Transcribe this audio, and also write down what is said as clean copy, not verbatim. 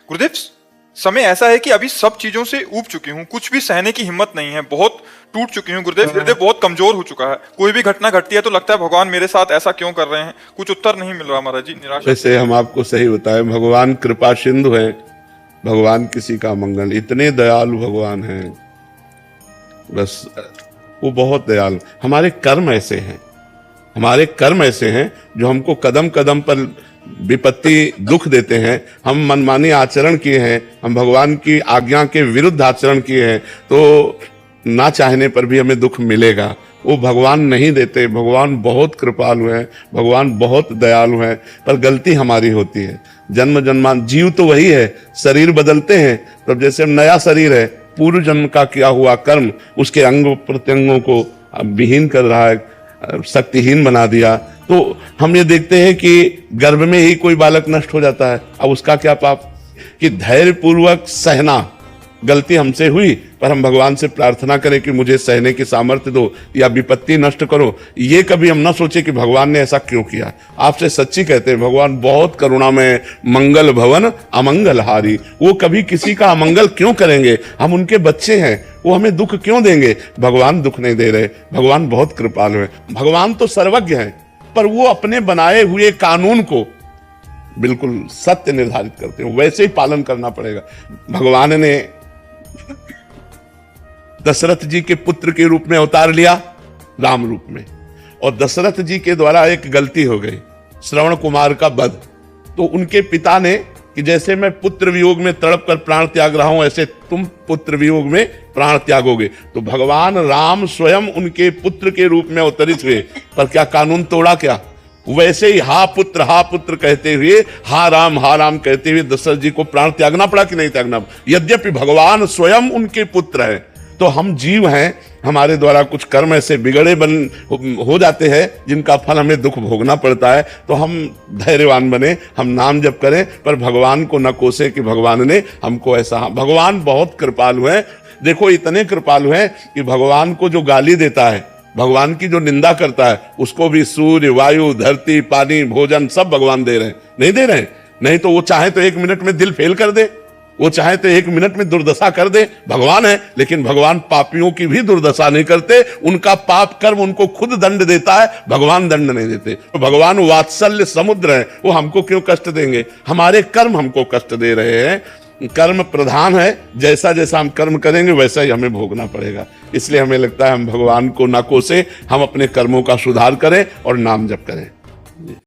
गुरुदेव, समय ऐसा है कि अभी सब चीजों से ऊब चुकी हूँ, कुछ भी सहने की हिम्मत नहीं है, बहुत टूट चुकी हूँ गुरुदेव। हृदय बहुत कमजोर हो चुका है। कोई भी घटना घटती है तो लगता है भगवान मेरे साथ ऐसा क्यों कर रहे हैं, कुछ उत्तर नहीं मिल रहा महाराज जी, निराशा। वैसे हम आपको सही बताएं, भगवान कृपा सिंधु हैं, भगवान किसी का मंगल, इतने दयालु भगवान हैं, बस वो बहुत दयालु। हमारे कर्म ऐसे हैं, हमारे कर्म ऐसे हैं जो हमको कदम कदम पर विपत्ति दुख देते हैं। हम मनमानी आचरण किए हैं, हम भगवान की आज्ञा के विरुद्ध आचरण किए हैं, तो ना चाहने पर भी हमें दुख मिलेगा। वो भगवान नहीं देते। भगवान बहुत कृपालु हैं, भगवान बहुत दयालु हैं, पर गलती हमारी होती है। जन्म जन्मान जीव तो वही है, शरीर बदलते हैं। तब जैसे नया शरीर है, पूर्व जन्म का किया हुआ कर्म उसके अंग प्रत्यंगों को विहीन कर रहा है, शक्तिहीन बना दिया। तो हम ये देखते हैं कि गर्भ में ही कोई बालक नष्ट हो जाता है। अब उसका क्या पाप कि धैर्य पूर्वक सहना। गलती हमसे हुई, पर हम भगवान से प्रार्थना करें कि मुझे सहने की सामर्थ्य दो या विपत्ति नष्ट करो। ये कभी हम ना सोचे कि भगवान ने ऐसा क्यों किया। आपसे सच्ची कहते हैं, भगवान बहुत करुणामय, मंगल भवन अमंगल हारी। वो कभी किसी का अमंगल क्यों करेंगे? हम उनके बच्चे हैं, वो हमें दुख क्यों देंगे? भगवान दुख नहीं दे रहे, भगवान बहुत कृपालु है। भगवान तो सर्वज्ञ है, पर वो अपने बनाए हुए कानून को बिल्कुल सत्य निर्धारित करते हैं, वैसे ही पालन करना पड़ेगा। भगवान ने दशरथ जी के पुत्र के रूप में अवतार लिया, राम रूप में, और दशरथ जी के द्वारा एक गलती हो गई, श्रवण कुमार का वध। तो उनके पिता ने कि जैसे मैं पुत्र वियोग में तड़प कर प्राण त्याग रहा हूं, ऐसे तुम पुत्र वियोग में प्राण त्यागोगे। तो भगवान राम स्वयं उनके पुत्र के रूप में अवतरित हुए, पर क्या कानून तोड़ा? क्या? वैसे ही हा पुत्र कहते हुए, हा राम कहते हुए दशरथ जी को प्राण त्यागना पड़ा कि नहीं त्यागना? यद्यपि भगवान स्वयं उनके पुत्र हैं। तो हम जीव हैं, हमारे द्वारा कुछ कर्म ऐसे बिगड़े हो जाते हैं जिनका फल हमें दुख भोगना पड़ता है। तो हम धैर्यवान बने, हम नाम जप करें, पर भगवान को न कोसे कि भगवान ने हमको ऐसा। भगवान बहुत कृपालु हैं। देखो, इतने कृपालु हैं कि भगवान को जो गाली देता है, भगवान की जो निंदा करता है, उसको भी सूर्य, वायु, धरती, पानी, भोजन सब भगवान दे रहे हैं। नहीं दे रहे? नहीं तो वो चाहे तो 1 मिनट में दिल फेल कर दे, वो चाहे तो 1 मिनट में दुर्दशा कर दे। भगवान है, लेकिन भगवान पापियों की भी दुर्दशा नहीं करते। उनका पाप कर्म उनको खुद दंड देता है, भगवान दंड नहीं देते। तो भगवान वात्सल्य समुद्र है, वो हमको क्यों कष्ट देंगे? हमारे कर्म हमको कष्ट दे रहे हैं। कर्म प्रधान है, जैसा जैसा हम कर्म करेंगे वैसा ही हमें भोगना पड़ेगा। इसलिए हमें लगता है हम भगवान को ना कोसे, हम अपने कर्मों का सुधार करें और नाम जप करें।